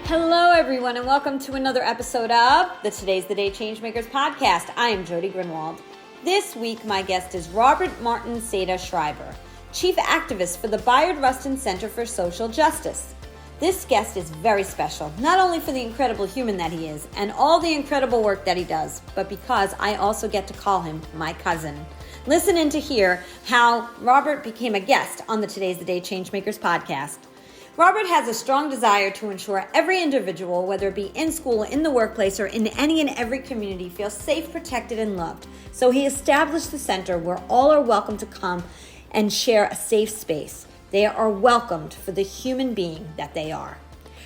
Hello, everyone, and welcome to another episode of the Today's the Day Changemakers Podcast. I am Jody Grunwald. This week, my guest is Robt Martin Seda-Schreiber, Chief Activist for the Bayard Rustin Center for Social Justice. This guest is very special, not only for the incredible human that he is and all the incredible work that he does, but because I also get to call him my cousin. Listen in to hear how Robert became a guest on the Today's the Day Changemakers Podcast. Robert has a strong desire to ensure every individual, whether it be in school, in the workplace, or in any and every community, feels safe, protected, and loved. So he established the center where all are welcome to come and share a safe space. They are welcomed for the human being that they are.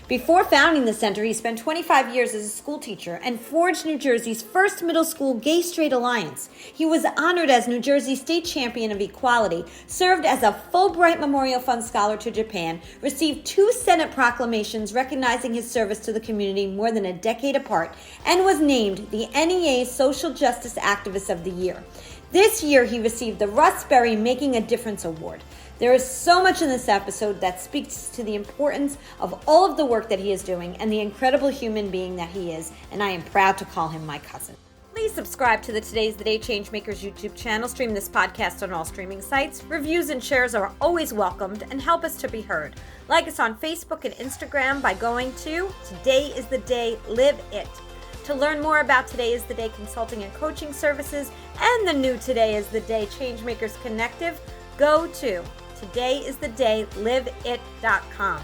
Before founding the center, he spent 25 years as a school teacher and forged New Jersey's first middle school gay-straight alliance. He was honored as New Jersey State Champion of Equality, served as a Fulbright Memorial Fund Scholar to Japan, received 2 Senate proclamations recognizing his service to the community more than a decade apart, and was named the NEA Social Justice Activist of the Year. This year, he received the Russ Berry Making a Difference Award. There is so much in this episode that speaks to the importance of all of the work that he is doing and the incredible human being that he is, and I am proud to call him my cousin. Please subscribe to the Today's the Day Changemakers YouTube channel. Stream this podcast on all streaming sites. Reviews and shares are always welcomed and help us to be heard. Like us on Facebook and Instagram by going to Today is the Day, Live It. To learn more about Today is the Day consulting and coaching services and the new Today is the Day Changemakers Connective, go to todayisthedayliveit.com.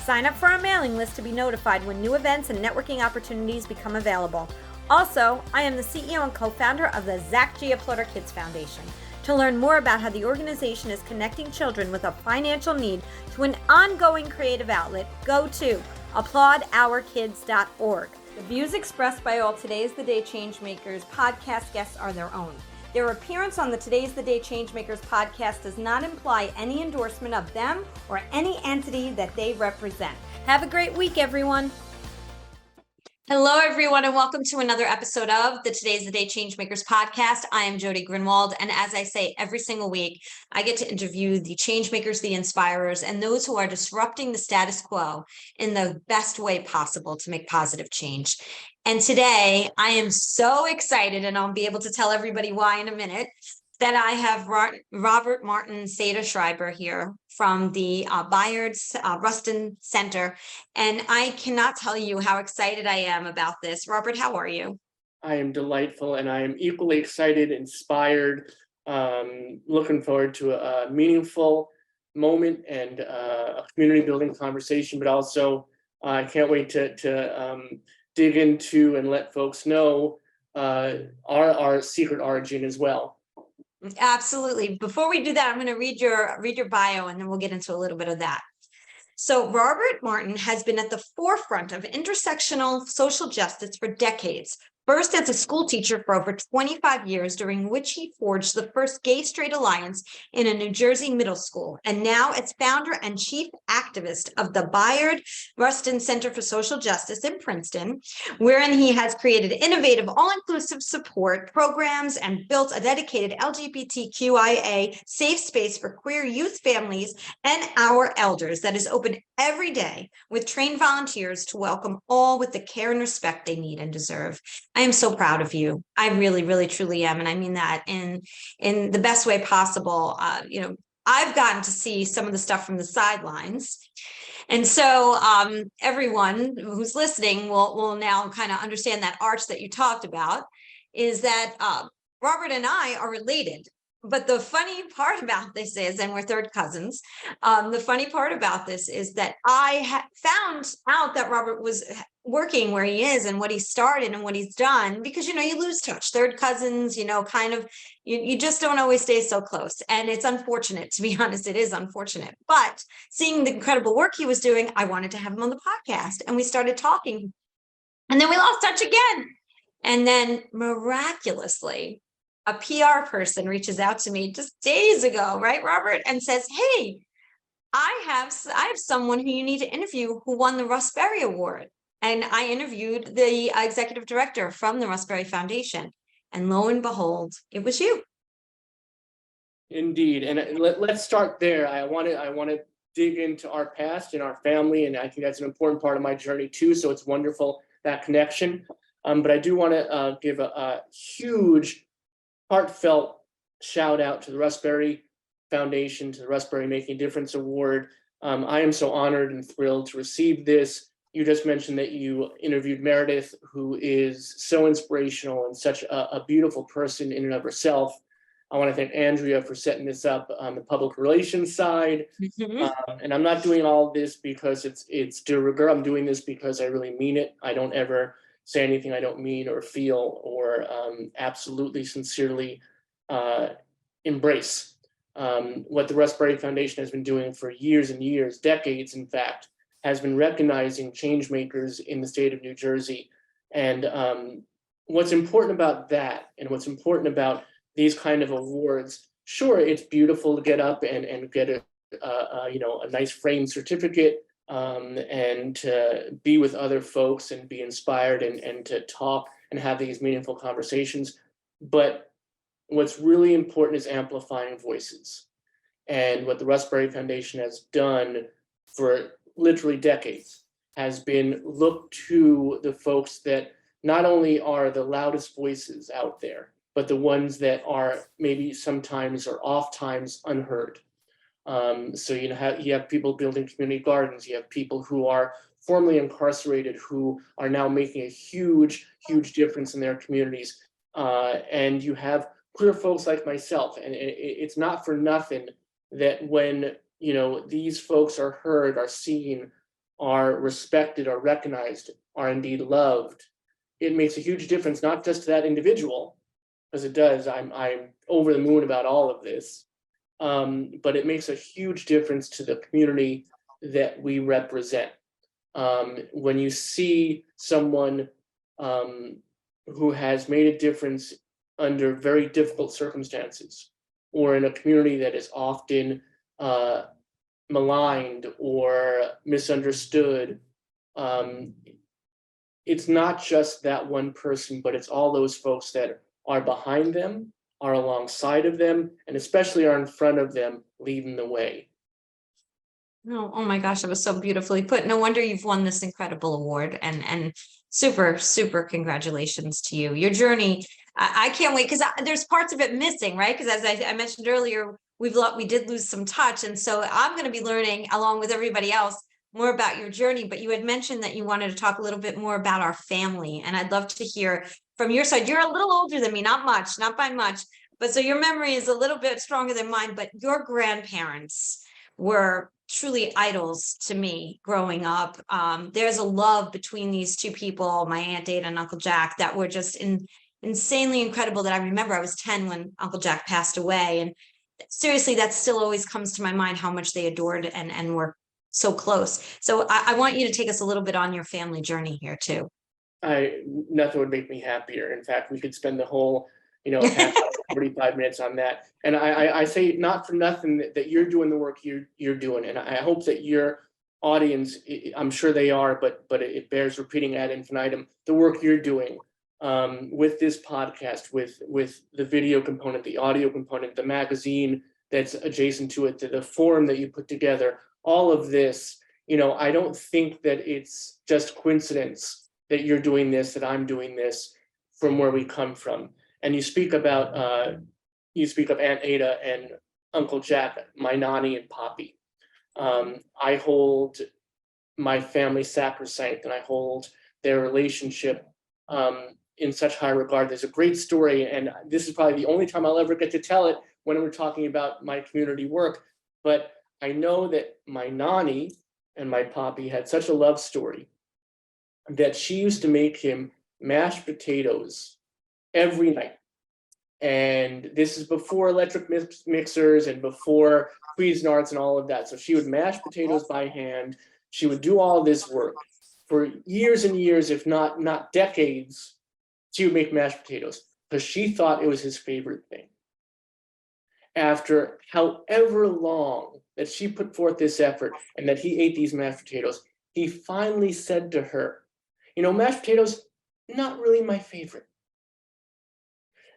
Sign up for our mailing list to be notified when new events and networking opportunities become available. Also, I am the CEO and co-founder of the Zach G. Applaudor Kids Foundation. To learn more about how the organization is connecting children with a financial need to an ongoing creative outlet, go to applaudourkids.org. The views expressed by all Today's the Day Changemakers podcast guests are their own. Their appearance on the Today's the Day Changemakers podcast does not imply any endorsement of them or any entity that they represent. Have a great week, everyone. Hello, everyone, and welcome to another episode of the Today's the Day Changemakers podcast. I am Jody Grunwald, and as I say every single week, I get to interview the changemakers, the inspirers, and those who are disrupting the status quo in the best way possible to make positive change. And today, I am so excited, and I'll be able to tell everybody why in a minute, that I have Robt Martin Seda-Schreiber here from the Bayard Rustin Center. And I cannot tell you how excited I am about this. Robert, how are you? I am delightful, and I am equally excited, inspired, looking forward to a meaningful moment and a community building conversation, but also I can't wait to dig into and let folks know our secret origin as well. Absolutely. Before we do that, I'm going to read your bio, and then we'll get into a little bit of that. So Robt Martin has been at the forefront of intersectional social justice for decades. First as a school teacher for over 25 years, during which he forged the first gay-straight alliance in a New Jersey middle school, and now as founder and chief activist of the Bayard Rustin Center for Social Justice in Princeton, wherein he has created innovative, all-inclusive support programs and built a dedicated LGBTQIA safe space for queer youth families and our elders that is open every day with trained volunteers to welcome all with the care and respect they need and deserve. I am so proud of you. I really, really, truly am. And I mean that in the best way possible. I've gotten to see some of the stuff from the sidelines. And so everyone who's listening will now kind of understand that arch that you talked about is that Robert and I are related. But the funny part about this is, and we're third cousins, the funny part about this is that I found out that Robert was working where he is and what he started and what he's done, because, you lose touch. Third cousins, you just don't always stay so close. And it's unfortunate, to be honest, it is unfortunate. But seeing the incredible work he was doing, I wanted to have him on the podcast, and we started talking. And then we lost touch again. And then miraculously, a PR person reaches out to me just days ago, right, Robert, and says, hey, I have someone who you need to interview who won the Russ Berry Award. And I interviewed the executive director from the Russ Berry Foundation. And lo and behold, it was you. Indeed. And let's start there. I want to dig into our past and our family, and I think that's an important part of my journey too. So it's wonderful, that connection. But I do want to give a huge, heartfelt shout out to the Rustberry Foundation, to the Rustberry Making a Difference Award. I am so honored and thrilled to receive this. You just mentioned that you interviewed Meredith, who is so inspirational and such a beautiful person in and of herself. I want to thank Andrea for setting this up on the public relations side. And I'm not doing all of this because it's de rigueur. I'm doing this because I really mean it. I don't ever say anything I don't mean or feel or absolutely sincerely embrace. What the Rustberry Foundation has been doing for years and years, decades, in fact, has been recognizing change makers in the state of New Jersey. And what's important about that, and what's important about these kind of awards, sure, it's beautiful to get up and get a nice framed certificate, and to be with other folks and be inspired and to talk and have these meaningful conversations. But what's really important is amplifying voices. And what the Rustberry Foundation has done for literally decades has been look to the folks that not only are the loudest voices out there, but the ones that are maybe sometimes or oft times unheard. So you have people building community gardens, you have people who are formerly incarcerated who are now making a huge, huge difference in their communities. And you have queer folks like myself, and it's not for nothing that when these folks are heard, are seen, are respected, are recognized, are indeed loved, it makes a huge difference, not just to that individual, as it does. I'm over the moon about all of this, but it makes a huge difference to the community that we represent. When you see someone who has made a difference under very difficult circumstances, or in a community that is often maligned or misunderstood, it's not just that one person, but it's all those folks that are behind them, are alongside of them, and especially are in front of them, leading the way. Oh my gosh, that was so beautifully put. No wonder you've won this incredible award, and super, super congratulations to you. Your journey, I can't wait, because there's parts of it missing, right? Because as I mentioned earlier, we did lose some touch. And so I'm going to be learning along with everybody else more about your journey. But you had mentioned that you wanted to talk a little bit more about our family. And I'd love to hear from your side. You're a little older than me, not much, not by much, but so your memory is a little bit stronger than mine. But your grandparents were truly idols to me growing up. There's a love between these two people, my Aunt Ada and Uncle Jack, that were just insanely incredible. That I remember I was 10 when Uncle Jack passed away. And seriously, that still always comes to my mind, how much they adored and were so close. So I want you to take us a little bit on your family journey here too. Nothing would make me happier. In fact, we could spend the whole half hour, 45 minutes on that. And I say not for nothing that you're doing the work you're doing. And I hope that your audience, I'm sure they are, but it bears repeating ad infinitum, the work you're doing with this podcast, with the video component, the audio component, the magazine that's adjacent to it, the forum that you put together, all of this, I don't think that it's just coincidence that you're doing this, that I'm doing this from where we come from. And you speak of Aunt Ada and Uncle Jack, my Nani and Poppy. I hold my family sacrosanct, and I hold their relationship in such high regard. There's a great story, and this is probably the only time I'll ever get to tell it when we're talking about my community work. But I know that my Nani and my Poppy had such a love story that she used to make him mashed potatoes every night. And this is before electric mixers and before Cuisinarts and all of that. So she would mash potatoes by hand. She would do all this work for years and years, if not decades. She would make mashed potatoes because she thought it was his favorite thing. After however long that she put forth this effort and that he ate these mashed potatoes, he finally said to her, mashed potatoes, not really my favorite.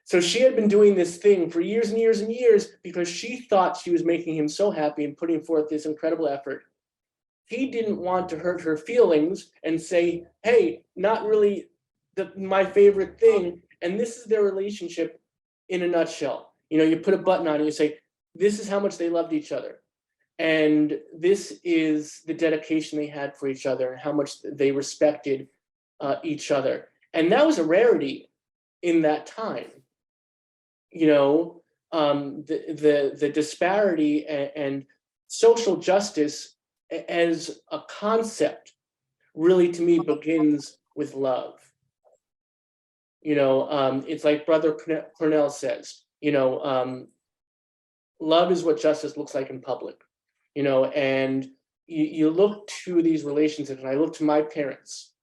So she had been doing this thing for years and years and years because she thought she was making him so happy and putting forth this incredible effort. He didn't want to hurt her feelings and say, hey, not really my favorite thing. And this is their relationship in a nutshell. You put a button on it and you say, this is how much they loved each other. And this is the dedication they had for each other and how much they respected each other. And that was a rarity in that time. The disparity and social justice as a concept really, to me, begins with love. It's like Brother Cornell says, love is what justice looks like in public, and you look to these relationships, and I look to my parents,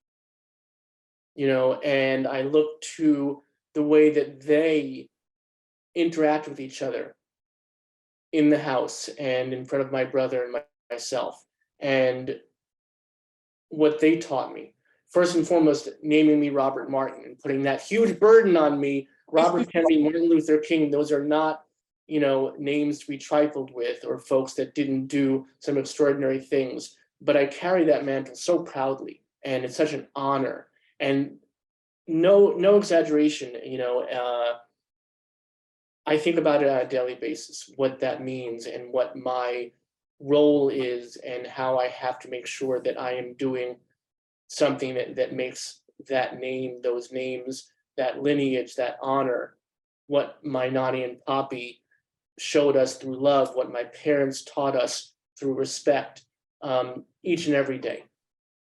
and I look to the way that they interact with each other in the house and in front of my brother and myself, and what they taught me. First and foremost, naming me Robert Martin and putting that huge burden on me. Robert Kennedy, Martin Luther King, those are not, names to be trifled with, or folks that didn't do some extraordinary things. But I carry that mantle so proudly, and it's such an honor. And no exaggeration, I think about it on a daily basis, what that means and what my role is and how I have to make sure that I am doing something that makes that name, those names, that lineage, that honor, what my Nani and Poppy showed us through love, what my parents taught us through respect, each and every day.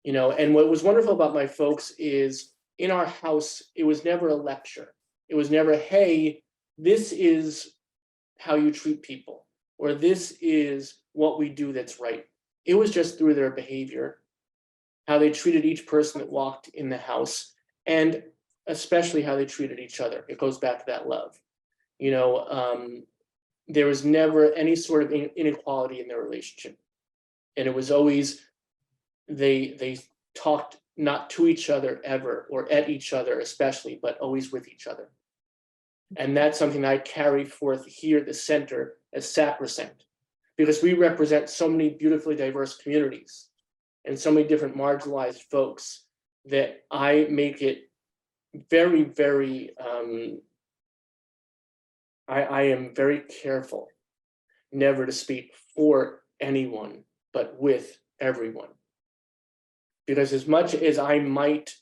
And what was wonderful about my folks is in our house, it was never a lecture. It was never, hey, this is how you treat people, or this is what we do that's right. It was just through their behavior, how they treated each person that walked in the house, and especially how they treated each other. It goes back to that love. There was never any sort of inequality in their relationship. And it was always, they talked not to each other ever, or at each other especially, but always with each other. And that's something I carry forth here at the center as sacrosanct, because we represent so many beautifully diverse communities and so many different marginalized folks that I make it very, very, I am very careful never to speak for anyone, but with everyone. Because as much as I might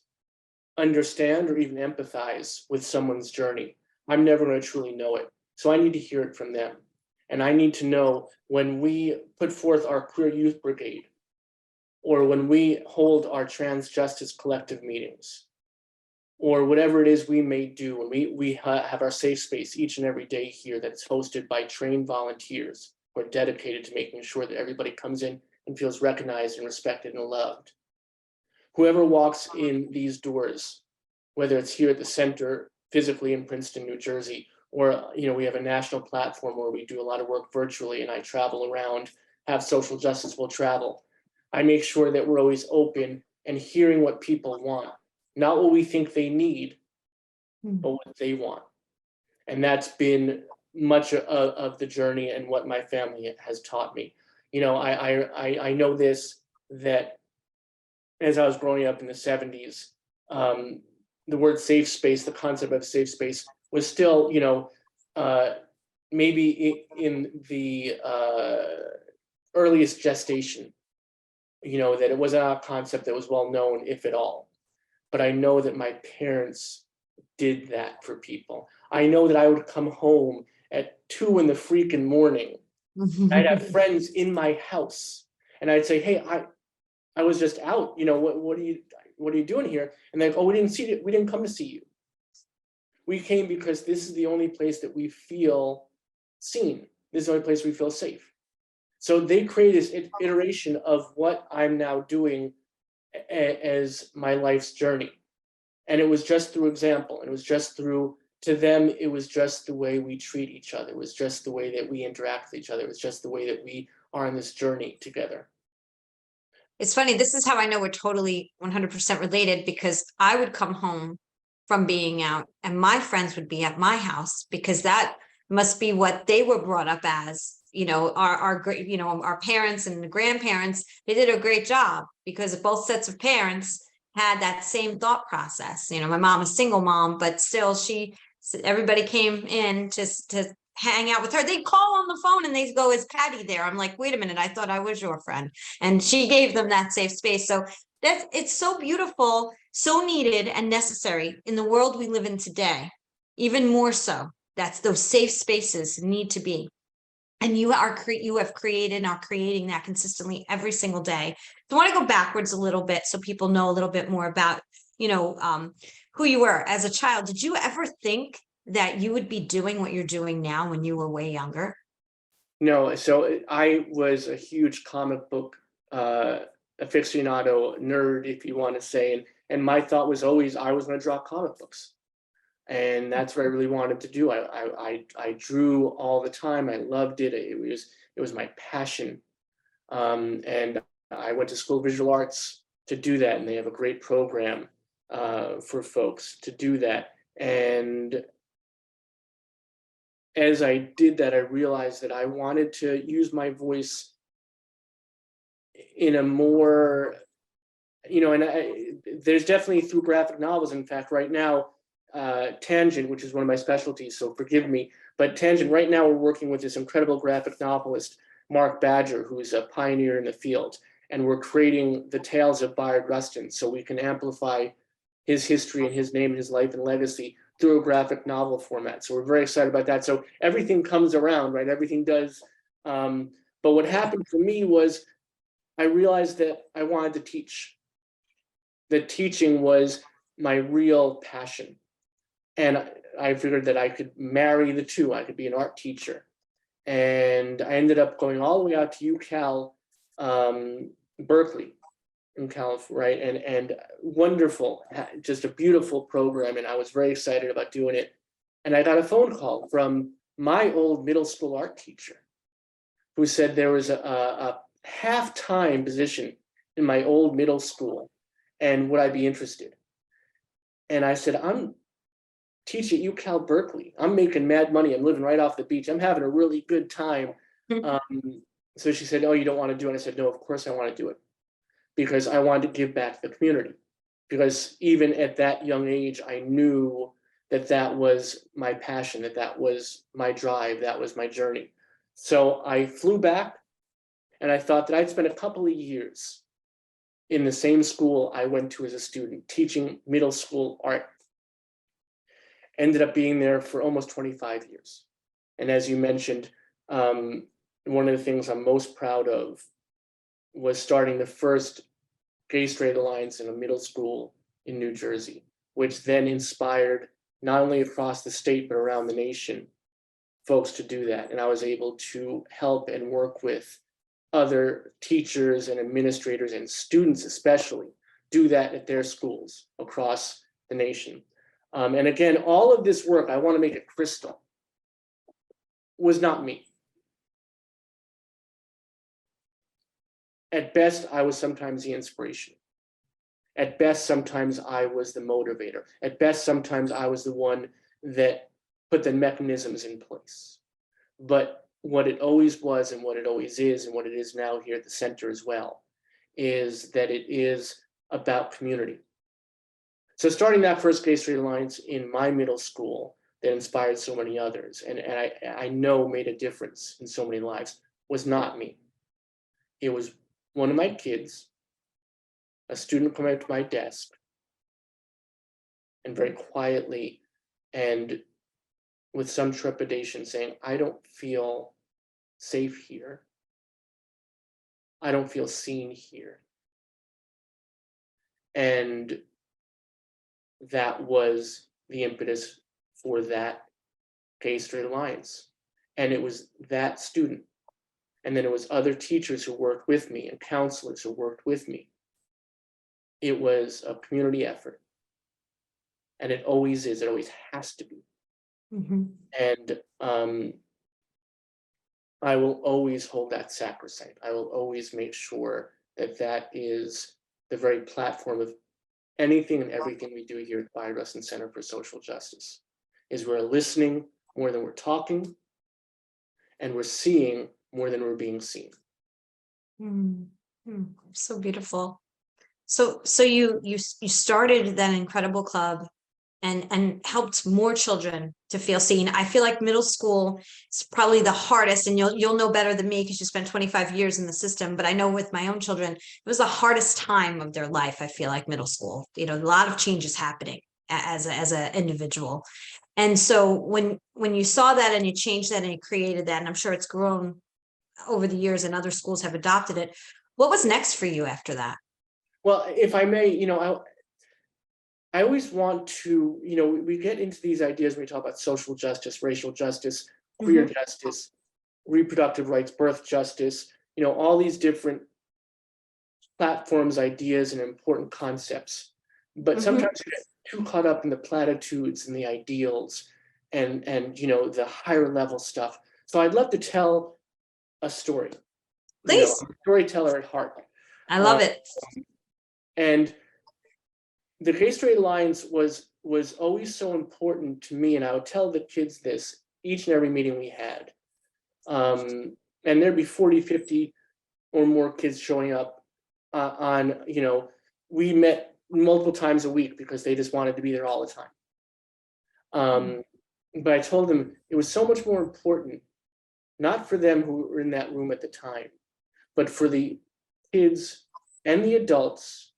understand or even empathize with someone's journey, I'm never going to truly know it. So I need to hear it from them. And I need to know when we put forth our Queer Youth Brigade, or when we hold our Trans Justice Collective meetings, or whatever it is we may do, when we have our safe space each and every day here that's hosted by trained volunteers who are dedicated to making sure that everybody comes in and feels recognized and respected and loved. Whoever walks in these doors, whether it's here at the center, physically in Princeton, New Jersey, or we have a national platform where we do a lot of work virtually, and I travel around, have social justice will travel. I make sure that we're always open and hearing what people want, not what we think they need, but what they want. And that's been much of the journey and what my family has taught me. I know this, that as I was growing up in the 70s, the word safe space, the concept of safe space was still, maybe in the earliest gestation, that it wasn't a concept that was well known, if at all. But I know that my parents did that for people. I know that I would come home at 2 in the freaking morning. I'd have friends in my house, and I'd say, hey, I was just out, what are you doing here? And they're like, oh, we didn't come to see you. We came because this is the only place that we feel seen. This is the only place we feel safe. So they created this iteration of what I'm now doing as my life's journey. And it was just through example. It was just through, to them, it was just the way we treat each other. It was just the way that we interact with each other. It was just the way that we are on this journey together. It's funny, this is how I know we're totally 100% related, because I would come home from being out, and my friends would be at my house because that must be what they were brought up as. Our great, our parents and the grandparents, they did a great job because both sets of parents had that same thought process. My mom, a single mom, but still everybody came in just to hang out with her. They'd call on the phone and they'd go, "Is Patty there?" I'm like, "Wait a minute, I thought I was your friend." And she gave them that safe space. So it's so beautiful, so needed and necessary in the world we live in today, even more so. That's those safe spaces need to be. And you have created and are creating that consistently every single day. So I want to go backwards a little bit so people know a little bit more about, who you were as a child. Did you ever think that you would be doing what you're doing now when you were way younger? No, so I was a huge comic book aficionado, nerd, if you want to say, and my thought was always I was going to draw comic books. And that's what I really wanted to do. I drew all the time. I loved it. It was my passion. And I went to school of visual arts to do that, and they have a great program for folks to do that. And as I did that, I realized that I wanted to use my voice in a more, there's definitely through graphic novels. In fact, right now, Tangent, which is one of my specialties, so forgive me, but Tangent, right now we're working with this incredible graphic novelist, Mark Badger, who's a pioneer in the field, and we're creating the tales of Bayard Rustin so we can amplify his history and his name and his life and legacy through a graphic novel format. So we're very excited about that. So everything comes around, right? Everything does. But what happened for me was I realized that I wanted to teach. That teaching was my real passion. And I figured that I could marry the two. I could be an art teacher. And I ended up going all the way out to UCal, Berkeley in California, right? And wonderful, just a beautiful program. And I was very excited about doing it. And I got a phone call from my old middle school art teacher who said there was a half-time position in my old middle school. And would I be interested? And I said, I'm teach at UCal Berkeley. I'm making mad money. I'm living right off the beach. I'm having a really good time. So she said, "Oh, you don't want to do it?" I said, "No, of course I want to do it because I wanted to give back to the community. Because even at that young age, I knew that that was my passion, that was my drive, that was my journey." So I flew back and I thought that I'd spend a couple of years in the same school I went to as a student, teaching middle school art. Ended up being there for almost 25 years. And as you mentioned, one of the things I'm most proud of was starting the first Gay Straight Alliance in a middle school in New Jersey, which then inspired not only across the state, but around the nation, folks to do that. And I was able to help and work with other teachers and administrators and students especially do that at their schools across the nation. And again, all of this work, I want to make it crystal, was not me. At best, I was sometimes the inspiration. At best, sometimes I was the motivator. At best, sometimes I was the one that put the mechanisms in place. But what it always was and what it always is and what it is now here at the center as well, is that it is about community. So starting that first Gay Straight Alliance in my middle school that inspired so many others, and I know made a difference in so many lives, was not me. It was one of my kids, a student coming up to my desk, and very quietly and with some trepidation saying, "I don't feel safe here. I don't feel seen here." And that was the impetus for that Gay Straight Alliance. And it was that student. And then it was other teachers who worked with me and counselors who worked with me. It was a community effort. And it always is, it always has to be. And I will always hold that sacrosanct. I will always make sure that that is the very platform of anything and everything we do here at Bayard Rustin Center for Social Justice, is we're listening more than we're talking, and we're seeing more than we're being seen. So beautiful. So you started that incredible club and helped more children to feel seen. I feel like middle school is probably the hardest, and you'll know better than me because you spent 25 years in the system. But I know with my own children, it was the hardest time of their life. I feel like middle school, a lot of changes happening as an individual. And so when you saw that and you changed that and you created that, and I'm sure it's grown over the years and other schools have adopted it, what was next for you after that? Well, if I may, I always want to, we get into these ideas when we talk about social justice, racial justice, queer justice, reproductive rights, birth justice, all these different platforms, ideas, and important concepts. But sometimes you get too caught up in the platitudes and the ideals and the higher level stuff. So I'd love to tell a story. Please. I'm a storyteller at heart. I love it. And the Gay Straight Alliance was always so important to me, and I would tell the kids this each and every meeting we had. And there'd be 40, 50 or more kids showing up we met multiple times a week because they just wanted to be there all the time. But I told them it was so much more important, not for them who were in that room at the time, but for the kids and the adults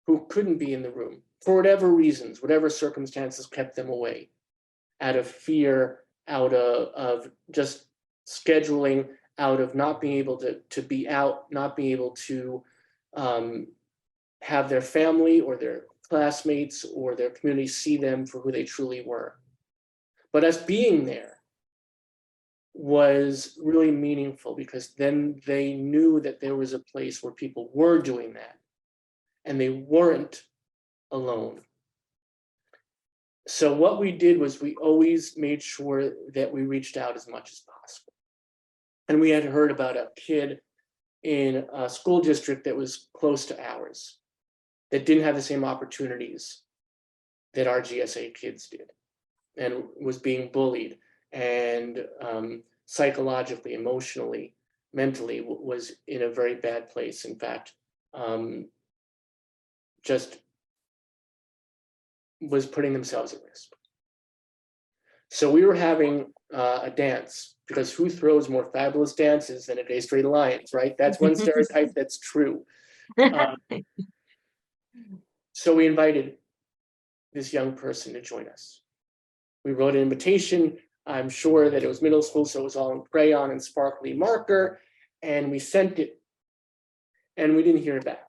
who couldn't be in the room for whatever reasons, whatever circumstances kept them away, out of fear, out of just scheduling, out of not being able to be out, not being able to have their family or their classmates or their community see them for who they truly were. But us being there was really meaningful because then they knew that there was a place where people were doing that and they weren't alone. So what we did was we always made sure that we reached out as much as possible. And we had heard about a kid in a school district that was close to ours that didn't have the same opportunities that our GSA kids did and was being bullied and psychologically, emotionally, mentally was in a very bad place. In fact, just was putting themselves at risk. So we were having a dance, because who throws more fabulous dances than a Gay Straight Alliance, right? That's one stereotype that's true. So we invited this young person to join us. We wrote an invitation. I'm sure that it was middle school, so it was all in crayon and sparkly marker, and we sent it, and we didn't hear back.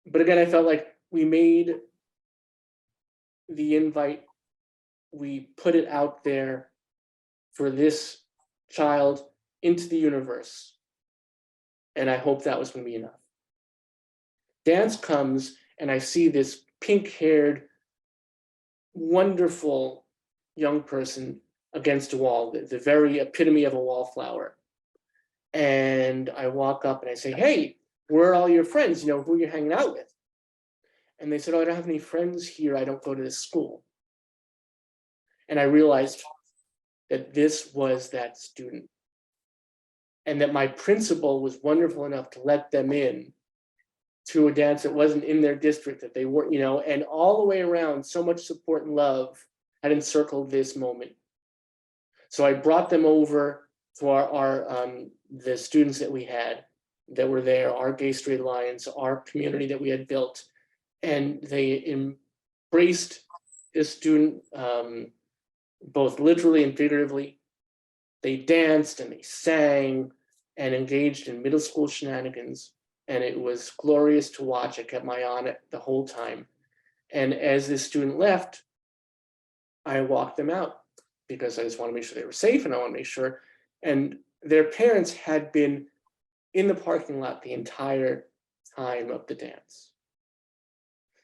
But again, I felt like we made the invite, we put it out there for this child into the universe, and I hope that was going to be enough. Dance comes, and I see this pink-haired, wonderful young person against a wall, the very epitome of a wallflower. And I walk up and I say, "Hey, where are all your friends? Who you're hanging out with?" And they said, "Oh, I don't have any friends here. I don't go to this school." And I realized that this was that student, and that my principal was wonderful enough to let them in to a dance that wasn't in their district, that they weren't, and all the way around, so much support and love had encircled this moment. So I brought them over to the students that we had that were there, our Gay Straight Alliance, our community that we had built, and they embraced this student, both literally and figuratively. They danced and they sang and engaged in middle school shenanigans, and it was glorious to watch. I kept my eye on it the whole time. And as this student left, I walked them out because I just want to make sure they were safe, and I want to make sure. And their parents had been in the parking lot the entire time of the dance.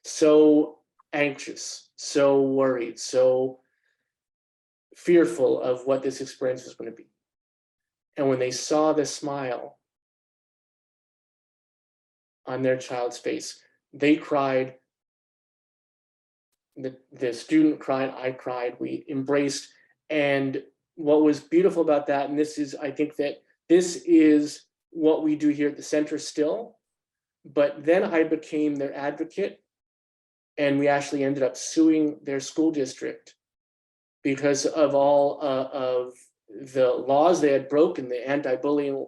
So anxious, so worried, so fearful of what this experience was going to be. And when they saw the smile on their child's face, They cried, the student cried, I cried, we embraced. And what was beautiful about that, and I think that this is what we do here at the center still, but then I became their advocate, and we actually ended up suing their school district because of all of the laws they had broken, the anti-bullying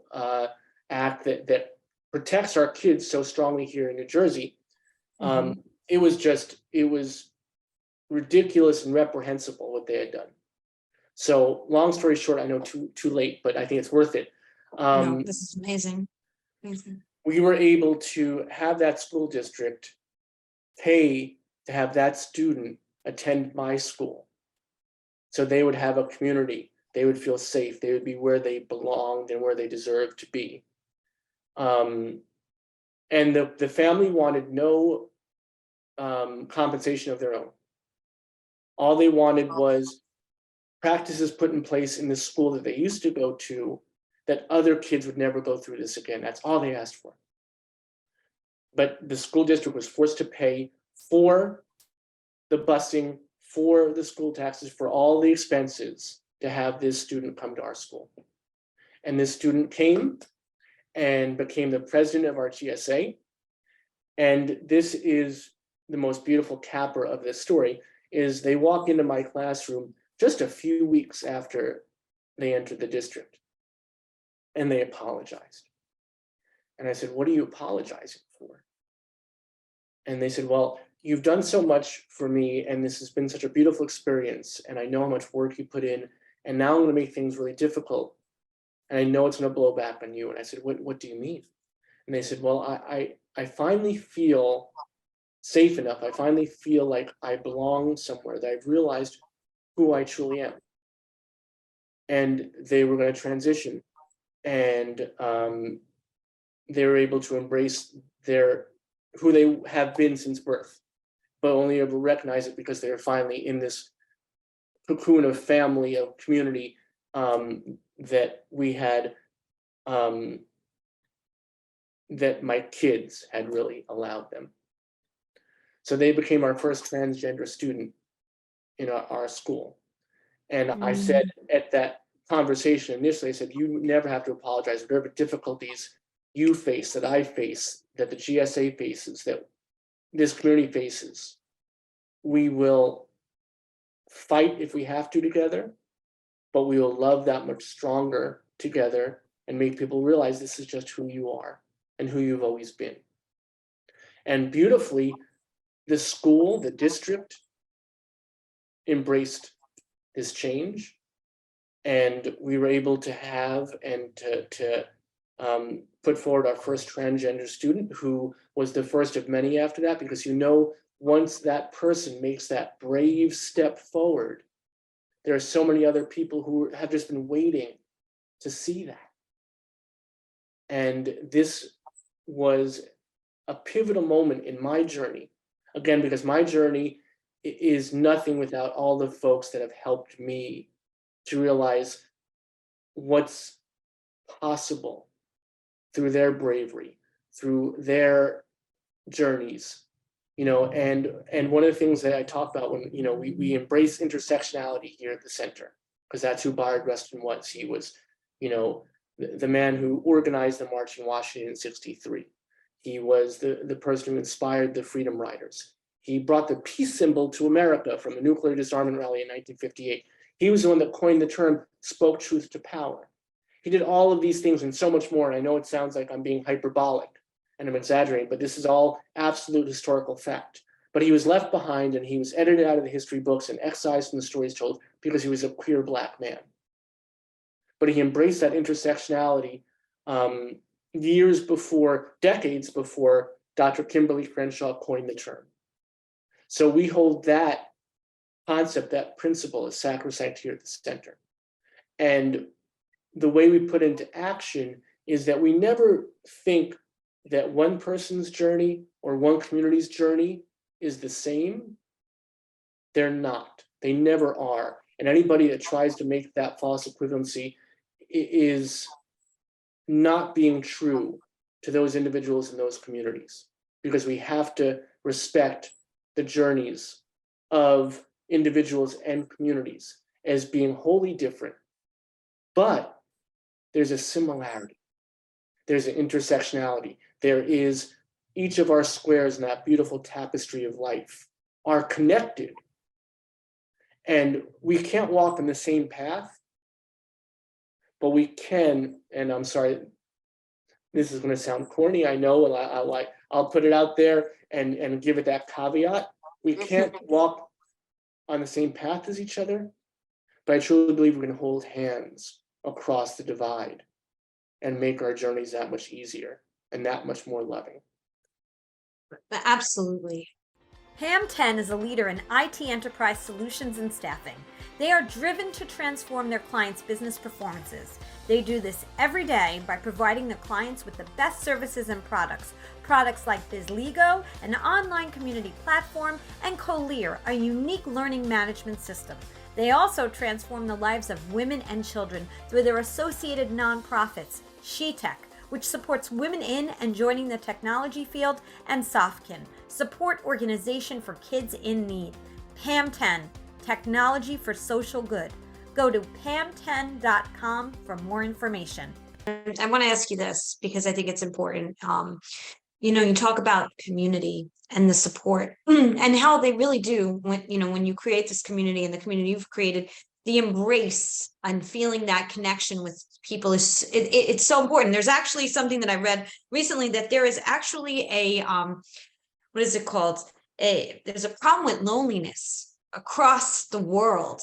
act that protects our kids so strongly here in New Jersey. It was ridiculous and reprehensible what they had done. So long story short, I know too late, but I think it's worth it. No, this is amazing. Amazing. We were able to have that school district pay to have that student attend my school. So they would have a community, they would feel safe, they would be where they belonged and where they deserved to be. And the family wanted no compensation of their own. All they wanted was practices put in place in the school that they used to go to, that other kids would never go through this again. That's all they asked for. But the school district was forced to pay for the busing, for the school taxes, for all the expenses to have this student come to our school. And this student came and became the president of our GSA. And this is the most beautiful capper of this story, is they walk into my classroom just a few weeks after they entered the district, and they apologized. And I said, what are you apologizing for? And they said, well, you've done so much for me, and this has been such a beautiful experience, and I know how much work you put in, and now I'm going to make things really difficult, and I know it's going to blow back on you. And I said, what do you mean? And they said, well, I finally feel safe enough. I finally feel like I belong somewhere, that I've realized who I truly am. And they were going to transition, and they were able to embrace who they have been since birth, but only able to recognize it because they are finally in this cocoon of family, of community that we had, that my kids had really allowed them. So they became our first transgender student in our school. And I said at that conversation initially, I said, you never have to apologize. Whatever difficulties you face, that I face, that the GSA faces, that this community faces, we will fight if we have to together, but we will love that much stronger together and make people realize this is just who you are and who you've always been. And beautifully, the school, the district, embraced this change, and we were able to have and to put forward our first transgender student, who was the first of many after that, because once that person makes that brave step forward, there are so many other people who have just been waiting to see that. And this was a pivotal moment in my journey, again, because my journey is nothing without all the folks that have helped me to realize what's possible through their bravery, through their journeys, and one of the things that I talk about when, we embrace intersectionality here at the center, because that's who Bayard Rustin was. He was, the man who organized the March in Washington in '63. He was the person who inspired the Freedom Riders. He brought the peace symbol to America from a nuclear disarmament rally in 1958. He was the one that coined the term "spoke truth to power." He did all of these things and so much more. And I know it sounds like I'm being hyperbolic and I'm exaggerating, but this is all absolute historical fact. But he was left behind, and he was edited out of the history books and excised from the stories told because he was a queer Black man. But he embraced that intersectionality decades before Dr. Kimberly Crenshaw coined the term. So we hold that concept, that principle, as sacrosanct here at the center. And the way we put into action is that we never think that one person's journey or one community's journey is the same. They're not. They never are. And anybody that tries to make that false equivalency is not being true to those individuals in those communities. because we have to respect the journeys of individuals and communities as being wholly different. But there's a similarity. There's an intersectionality. There is each of our squares in that beautiful tapestry of life are connected. And we can't walk in the same path, but we can, and I'm sorry, this is going to sound corny, I know, and I'll put it out there and give it that caveat. We can't walk on the same path as each other, but I truly believe we can hold hands across the divide and make our journeys that much easier and that much more loving. Absolutely. Pam 10 is a leader in IT enterprise solutions and staffing. They are driven to transform their clients' business performances. They do this every day by providing their clients with the best services and products. Products like BizLego, an online community platform, and Colear, a unique learning management system. They also transform the lives of women and children through their associated nonprofits, SheTech, which supports women in and joining the technology field, and Sofkin, support organization for kids in need. Pam 10, technology for social good. Go to pam10.com for more information. I want to ask you this because I think it's important. You talk about community and the support and how they really do when you create this community and the community you've created, the embrace and feeling that connection with people it's so important. There's actually something that I read recently that there is actually a what is it called? There's a problem with loneliness across the world.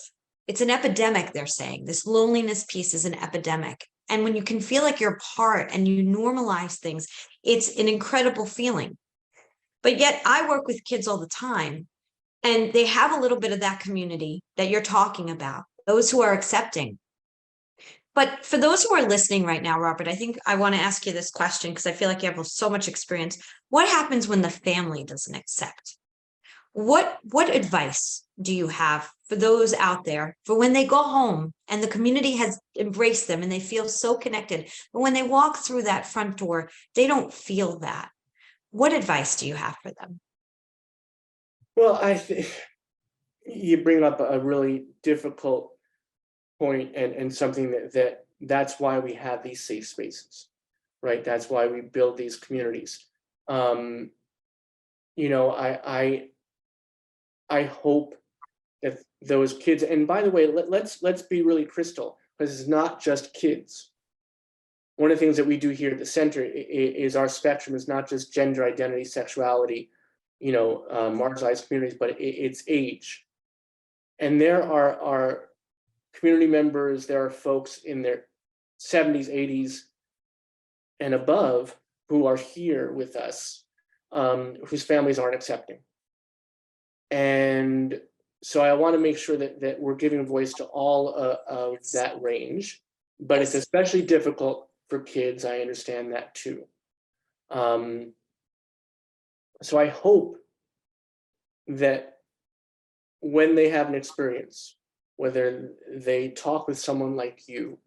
It's an epidemic, they're saying. This loneliness piece is an epidemic. And when you can feel like you're part and you normalize things, it's an incredible feeling. But yet I work with kids all the time, and they have a little bit of that community that you're talking about, those who are accepting. But for those who are listening right now, Robert, I think I want to ask you this question because I feel like you have so much experience. What happens when the family doesn't accept? What advice do you have for those out there for when they go home and the community has embraced them and they feel so connected, but when they walk through that front door, they don't feel that? What advice do you have for them? Well, I think you bring up a really difficult point and something that's why we have these safe spaces, right? That's why we build these communities. I hope that those kids, and by the way, let's be really crystal, because it's not just kids. One of the things that we do here at the center is our spectrum is not just gender identity, sexuality, marginalized communities, but it's age. And there are community members, there are folks in their 70s, 80s, and above who are here with us, whose families aren't accepting. And so I want to make sure that we're giving voice to all of that range, but it's especially difficult for kids. I understand that too. So I hope that when they have an experience, whether they talk with someone like you,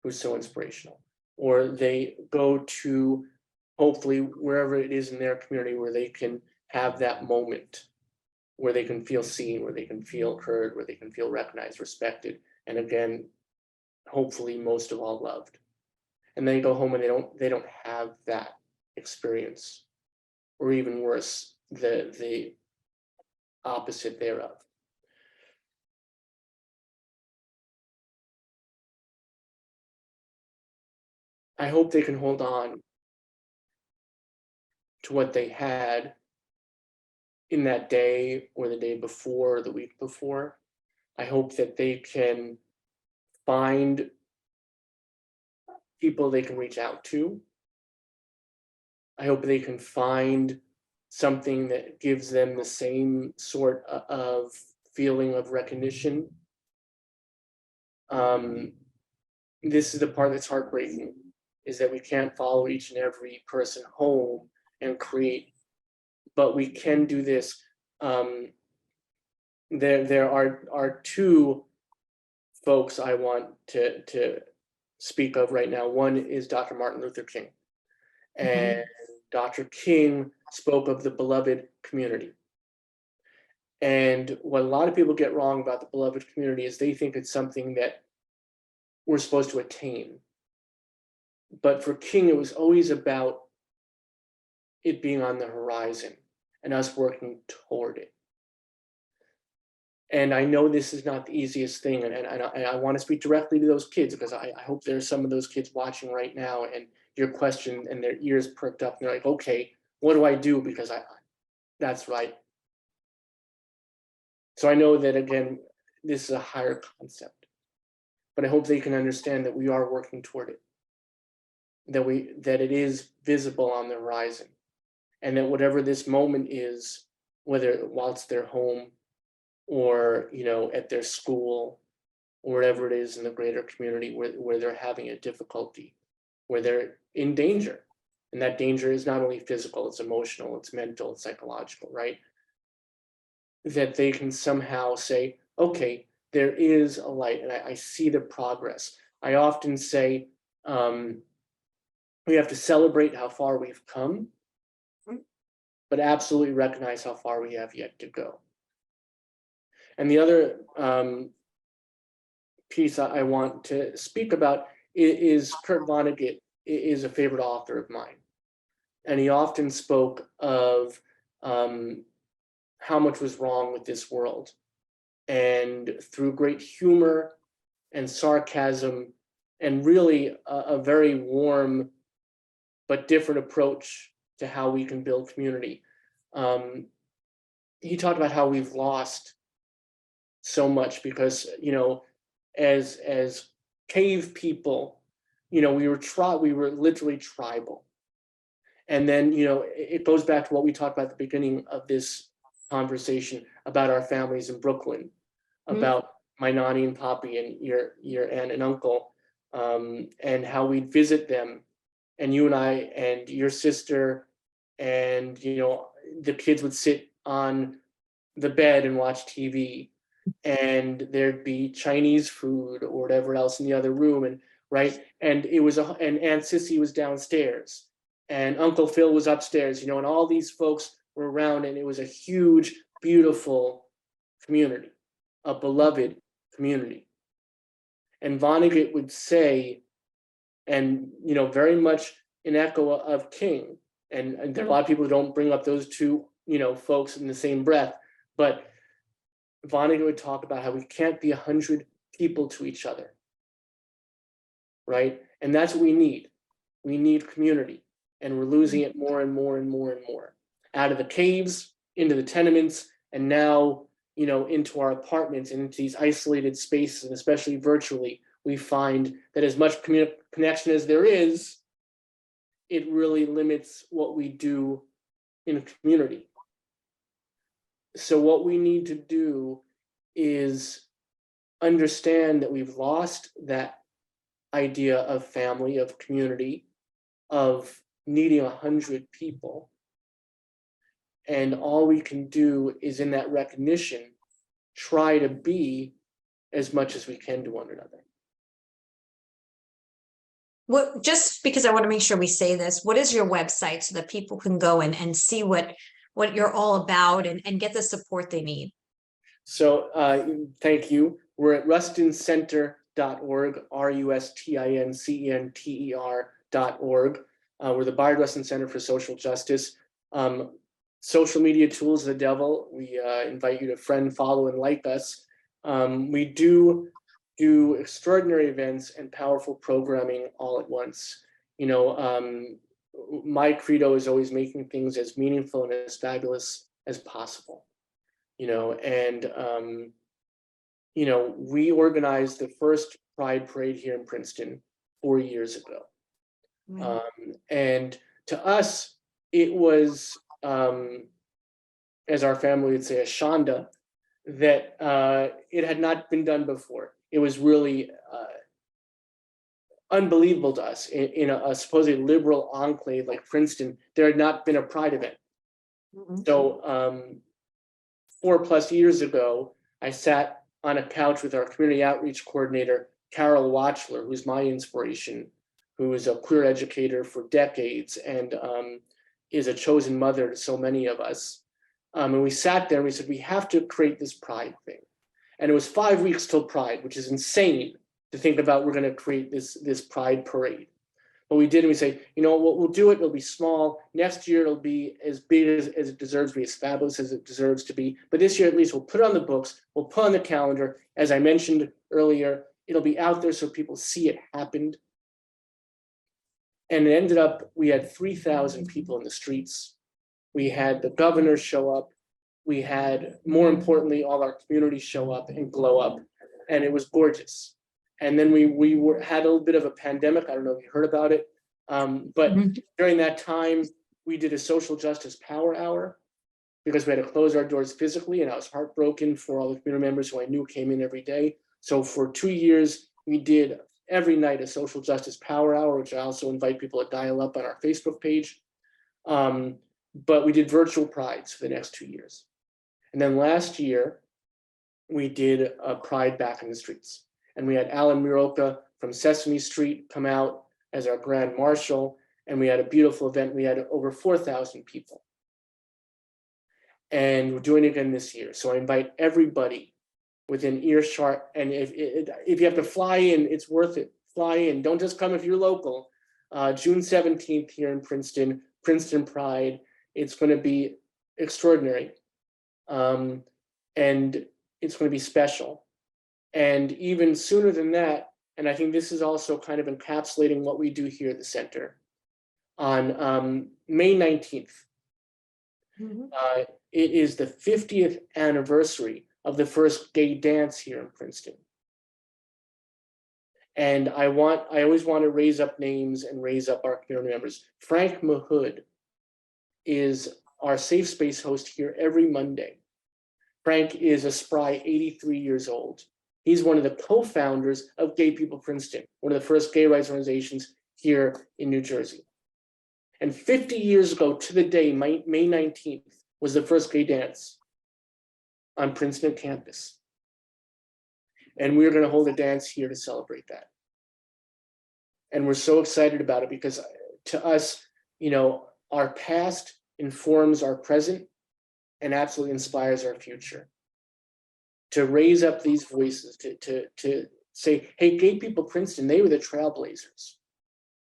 who's so inspirational, or they go to hopefully wherever it is in their community where they can have that moment, where they can feel seen, where they can feel heard, where they can feel recognized, respected, and again, hopefully most of all loved. And then they go home and they don't have that experience, or even worse, the opposite thereof. I hope they can hold on to what they had in that day or the day before or the week before. I hope that they can find people they can reach out to. I hope they can find something that gives them the same sort of feeling of recognition. This is the part that's heartbreaking, is that we can't follow each and every person home and create, but we can do this. There are two folks I want to speak of right now. One is Dr. Martin Luther King. And Dr. King spoke of the beloved community. And what a lot of people get wrong about the beloved community is they think it's something that we're supposed to attain. But for King, it was always about it being on the horizon and us working toward it. And I know this is not the easiest thing, and I want to speak directly to those kids, because I hope there's some of those kids watching right now, and your question and their ears perked up, and they're like, okay, what do I do? Because that's right. So I know that, again, this is a higher concept, but I hope they can understand that we are working toward it, that it is visible on the horizon, and that whatever this moment is, whether whilst they're home or, you know, at their school or wherever it is in the greater community where they're having a difficulty, where they're in danger, and that danger is not only physical, it's emotional, it's mental, it's psychological, right? That they can somehow say, okay, there is a light, and I see the progress. I often say, we have to celebrate how far we've come, but absolutely recognize how far we have yet to go. And the other piece I want to speak about is Kurt Vonnegut is a favorite author of mine. And he often spoke of how much was wrong with this world. And through great humor and sarcasm, and really a very warm but different approach to how we can build community. He talked about how we've lost so much because, you know, as cave people, you know, we were literally tribal. And then, you know, it goes back to what we talked about at the beginning of this conversation about our families in Brooklyn, about my nanny and papi and your aunt and uncle, and how we'd visit them, and you and I and your sister, and, you know, the kids would sit on the bed and watch TV, and there'd be Chinese food or whatever else in the other room, and right, and it was and Aunt Sissy was downstairs, and Uncle Phil was upstairs, you know, and all these folks were around, and it was a huge, beautiful community, a beloved community. And Vonnegut would say, and, you know, very much an echo of King, and a lot of people don't bring up those two, you know, folks in the same breath, but Vonnegut would talk about how we can't be 100 people to each other, right? And that's what we need. We need community, and we're losing it more and more and more and more. Out of the caves, into the tenements, and now, you know, into our apartments and into these isolated spaces, and especially virtually, we find that as much connection as there is, it really limits what we do in a community. So what we need to do is understand that we've lost that idea of family, of community, of needing 100 people. And all we can do is, in that recognition, try to be as much as we can to one another. What, just because I want to make sure we say this, what is your website so that people can go and see what you're all about and get the support they need? So thank you. We're at rustincenter.org, rustincenter.org. We're the Bayard Rustin Center for Social Justice. Social media tools of the devil. We invite you to friend, follow, and like us. We do extraordinary events and powerful programming all at once. You know, my credo is always making things as meaningful and as fabulous as possible. You know, and you know, we organized the first Pride Parade here in Princeton 4 years ago. And to us, it was, as our family would say, a shanda, that it had not been done before. It was really unbelievable to us. In a supposedly liberal enclave like Princeton, there had not been a Pride event. So 4+ years ago, I sat on a couch with our community outreach coordinator, Carol Watchler, who's my inspiration, who is a queer educator for decades, and is a chosen mother to so many of us. And we sat there and we said, we have to create this Pride thing. And it was 5 weeks till Pride, which is insane to think about. We're going to create this Pride parade. But we did, and we say, you know what, we'll do it. It'll be small. Next year, it'll be as big as it deserves to be, as fabulous as it deserves to be. But this year, at least, we'll put it on the books. We'll put it on the calendar. As I mentioned earlier, it'll be out there so people see it happened. And it ended up, we had 3,000 people in the streets. We had the governor show up. We had, more importantly, all our community show up and glow up. And it was gorgeous. And then we had a little bit of a pandemic. I don't know if you heard about it. But during that time, we did a social justice power hour because we had to close our doors physically. And I was heartbroken for all the community members who I knew came in every day. So for 2 years, we did every night a social justice power hour, which I also invite people to dial up on our Facebook page. But we did virtual prides for the next 2 years. And then last year, we did a pride back in the streets. And we had Alan Miroka from Sesame Street come out as our grand marshal. And we had a beautiful event. We had over 4,000 people. And we're doing it again this year. So I invite everybody within earshot. And if you have to fly in, it's worth it. Fly in. Don't just come if you're local. June 17th here in Princeton, Princeton Pride. It's going to be extraordinary. And it's going to be special. And even sooner than that, and I think this is also kind of encapsulating what we do here at the center, on May 19th, it is the 50th anniversary of the first gay dance here in Princeton. And I always want to raise up names and raise up our community members. Frank Mahood is our safe space host here every Monday. Frank is a spry 83 years old. He's one of the co-founders of Gay People Princeton, one of the first gay rights organizations here in New Jersey. And 50 years ago to the day, May 19th, was the first gay dance on Princeton campus. And we're going to hold a dance here to celebrate that. And we're so excited about it because to us, our past informs our present and absolutely inspires our future. To raise up these voices, to say, hey, Gay People Princeton, they were the trailblazers.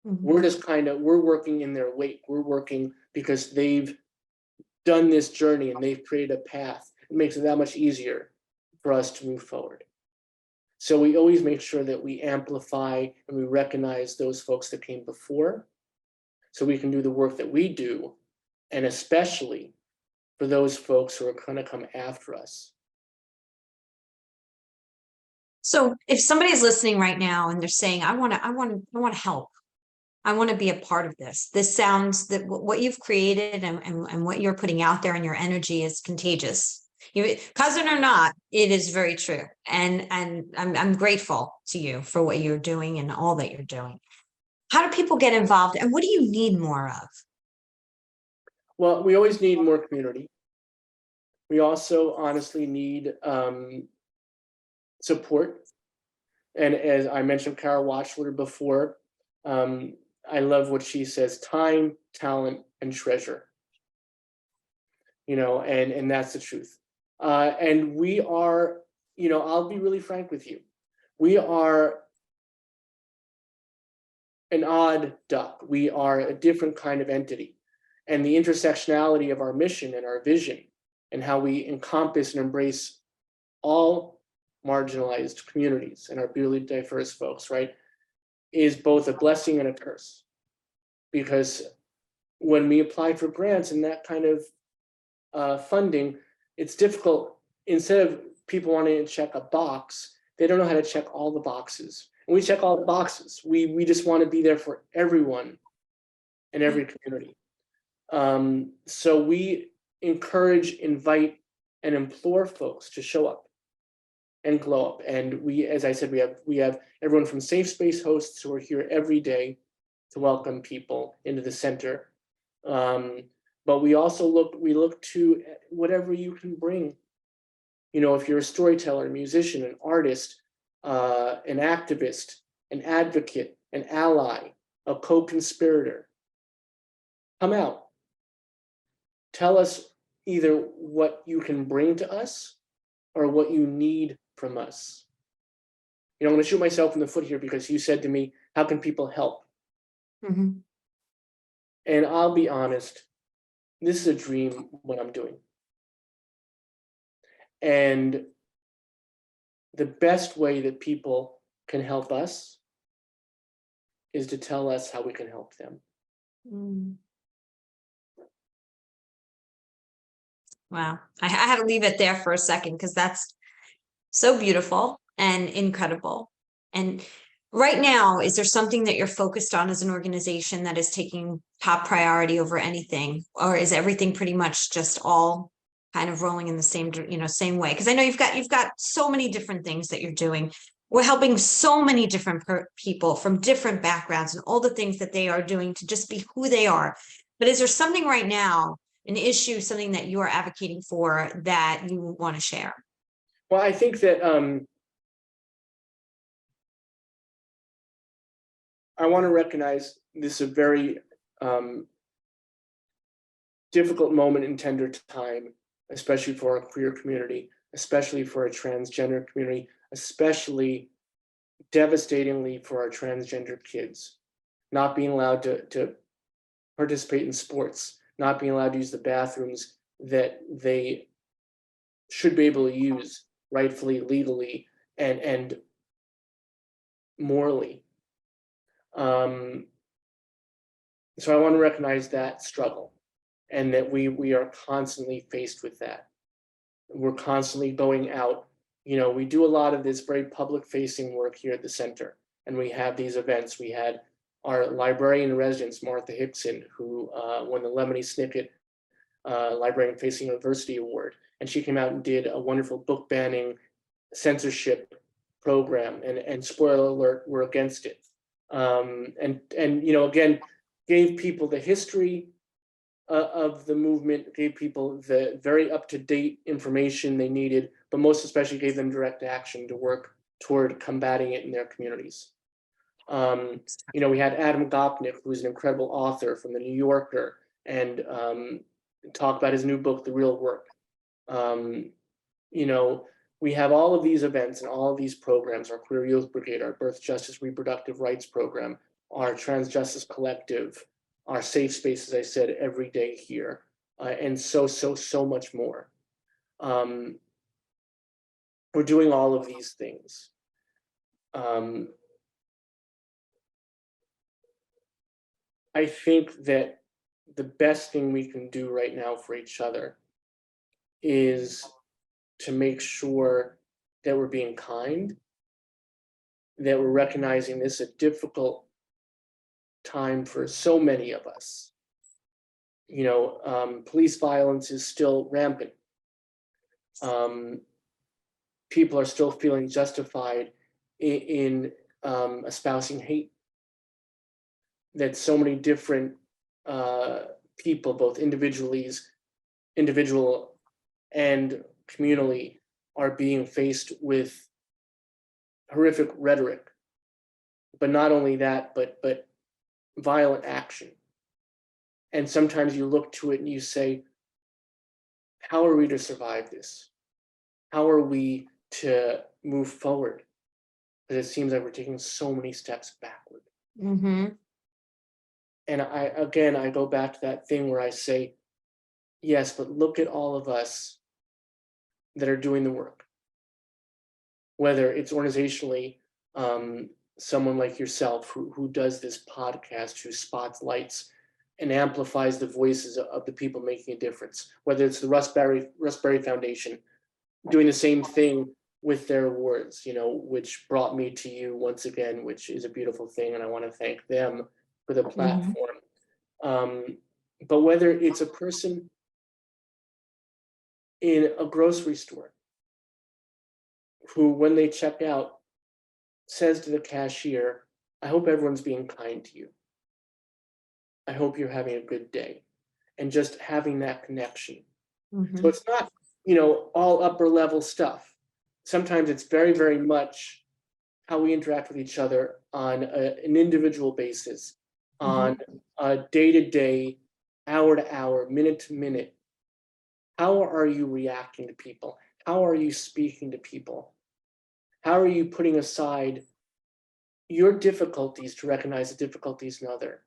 We're working in their wake. We're working because they've done this journey and they've created a path. It makes it that much easier for us to move forward. So we always make sure that we amplify and we recognize those folks that came before so we can do the work that we do, and especially for those folks who are going to come after us. So if somebody's listening right now and they're saying, I want to help. I want to be a part of this. This sounds that what you've created and what you're putting out there and your energy is contagious. Cousin or not, it is very true. And I'm grateful to you for what you're doing and all that you're doing. How do people get involved and what do you need more of? Well, we always need more community. We also honestly need support. And as I mentioned Kara Watchler before, I love what she says, time, talent, and treasure. And that's the truth. And we are, I'll be really frank with you. We are an odd duck. We are a different kind of entity. And the intersectionality of our mission and our vision and how we encompass and embrace all marginalized communities and our beautifully diverse folks, right, is both a blessing and a curse. Because when we apply for grants and that kind of funding, it's difficult. Instead of people wanting to check a box, they don't know how to check all the boxes. And we check all the boxes. We just want to be there for everyone in every community. So we encourage, invite, and implore folks to show up and glow up. And we, as I said, we have everyone from safe space hosts who are here every day to welcome people into the center. But we also look to whatever you can bring. If you're a storyteller, a musician, an artist, an activist, an advocate, an ally, a co-conspirator, come out. tell us either what you can bring to us or what you need from us. I'm going to shoot myself in the foot here because you said to me, how can people help? Mhm. And I'll be honest, this is a dream what I'm doing. And the best way that people can help us is to tell us how we can help them. Mm. Wow. I had to leave it there for a second because that's so beautiful and incredible. And right now, is there something that you're focused on as an organization that is taking top priority over anything? Or is everything pretty much just all kind of rolling in the same way? Because I know you've got so many different things that you're doing. We're helping so many different people from different backgrounds and all the things that they are doing to just be who they are. But is there something right now, an issue, something that you are advocating for that you want to share? Well, I think that I want to recognize this is a very difficult moment in tender time, especially for our queer community, especially for our transgender community, especially devastatingly for our transgender kids, not being allowed to participate in sports, not being allowed to use the bathrooms that they should be able to use rightfully, legally, and morally. So I want to recognize that struggle, and that we are constantly faced with that. We're constantly going out. We do a lot of this very public-facing work here at the center, and we have these events. We had our librarian in residence, Martha Hickson, who won the Lemony Snicket Librarian Facing University Award, and she came out and did a wonderful book banning censorship program. And spoiler alert, we're against it. And again, gave people the history of the movement, gave people the very up-to-date information they needed, but most especially gave them direct action to work toward combating it in their communities. We had Adam Gopnik, who's an incredible author from the New Yorker, and talk about his new book, The Real Work. We have all of these events and all of these programs, our Queer Youth Brigade, our Birth Justice Reproductive Rights Program, our Trans Justice Collective, our Safe Space, as I said, every day here, and so much more. We're doing all of these things. I think that the best thing we can do right now for each other is to make sure that we're being kind, that we're recognizing this is a difficult time for so many of us. Police violence is still rampant. People are still feeling justified in espousing hate. That so many different people, both individual and communally, are being faced with horrific rhetoric, but not only that, but violent action. And sometimes you look to it and you say, how are we to survive this? How are we to move forward? Because it seems like we're taking so many steps backward. Mm-hmm. And I go back to that thing where I say, yes, but look at all of us that are doing the work. Whether it's organizationally, someone like yourself who does this podcast, who spotlights and amplifies the voices of the people making a difference. Whether it's the Raspberry Foundation doing the same thing with their awards, which brought me to you once again, which is a beautiful thing, and I want to thank them for the platform. But whether it's a person in a grocery store who, when they check out, says to the cashier, I hope everyone's being kind to you. I hope you're having a good day. And just having that connection. Mm-hmm. So it's not, all upper level stuff. Sometimes it's very, very much how we interact with each other on an individual basis, on a day-to-day, hour-to-hour, minute-to-minute How are you reacting to people? How are you speaking to people? How are you putting aside your difficulties to recognize the difficulties in another?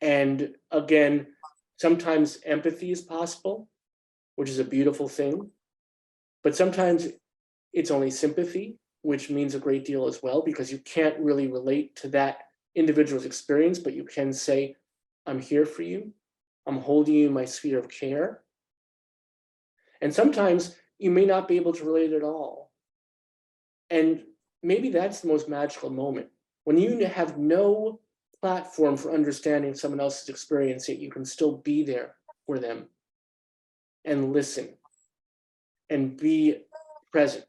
And again, sometimes empathy is possible, which is a beautiful thing, but sometimes it's only sympathy, which means a great deal as well, because you can't really relate to that individual's experience, but you can say, I'm here for you. I'm holding you in my sphere of care. And sometimes you may not be able to relate at all. And maybe that's the most magical moment, when you have no platform for understanding someone else's experience, yet you can still be there for them and listen and be present.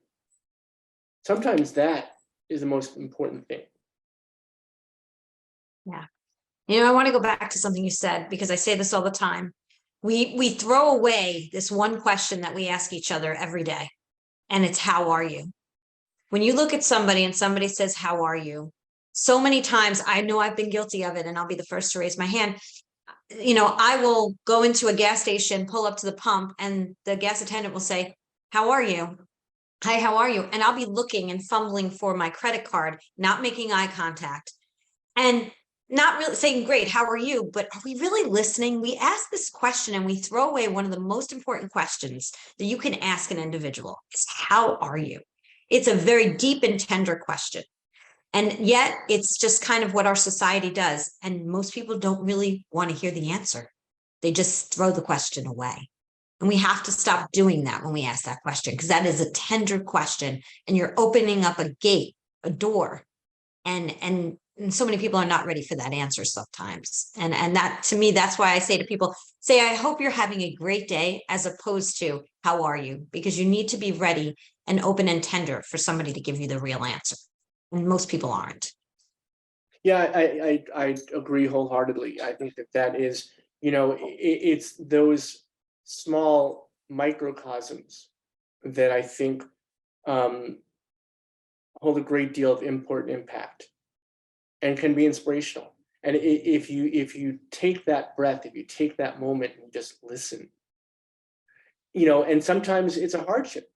Sometimes that is the most important thing. Yeah. I want to go back to something you said, because I say this all the time. We throw away this one question that we ask each other every day, and it's, how are you? When you look at somebody and somebody says, how are you? So many times, I know I've been guilty of it, and I'll be the first to raise my hand. I will go into a gas station, pull up to the pump, and the gas attendant will say, how are you? Hi, how are you? And I'll be looking and fumbling for my credit card, not making eye contact, and not really saying, great, how are you? But are we really listening? We ask this question and we throw away one of the most important questions that you can ask an individual. Is, how are you? It's a very deep and tender question. And yet it's just kind of what our society does. And most people don't really want to hear the answer. They just throw the question away. And we have to stop doing that when we ask that question, because that is a tender question and you're opening up a gate, a door. And so many people are not ready for that answer sometimes. And that, to me, that's why I say to people, say, I hope you're having a great day, as opposed to, how are you? Because you need to be ready and open and tender for somebody to give you the real answer. And most people aren't. Yeah, I agree wholeheartedly. I think that is, it's those small microcosms that I think hold a great deal of import and impact and can be inspirational. And if you take that breath, if you take that moment and just listen, and sometimes it's a hardship,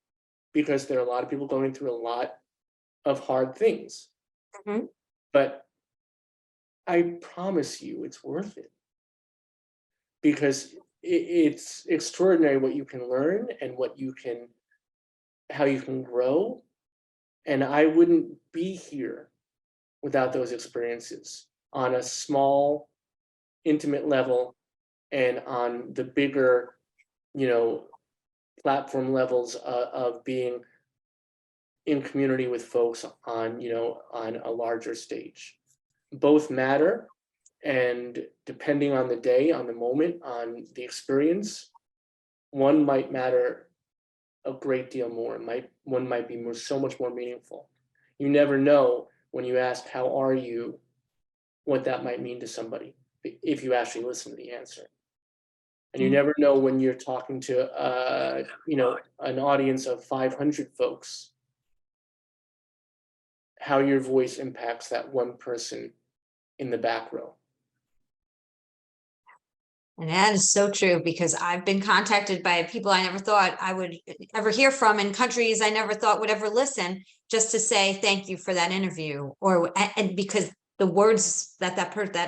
because there are a lot of people going through a lot of hard things. Mm-hmm. But I promise you it's worth it, because it's extraordinary what you can learn and how you can grow. And I wouldn't be here without those experiences on a small, intimate level, and on the bigger, platform levels of being in community with folks on a larger stage. Both matter, and depending on the day, on the moment, on the experience, one might matter a great deal more. One might be so much more meaningful. You never know when you ask, how are you, what that might mean to somebody, if you actually listen to the answer. And you never know when you're talking to an audience of 500 folks, how your voice impacts that one person in the back row. And that is so true, because I've been contacted by people I never thought I would ever hear from, in countries I never thought would ever listen, just to say thank you for that interview, and because the words that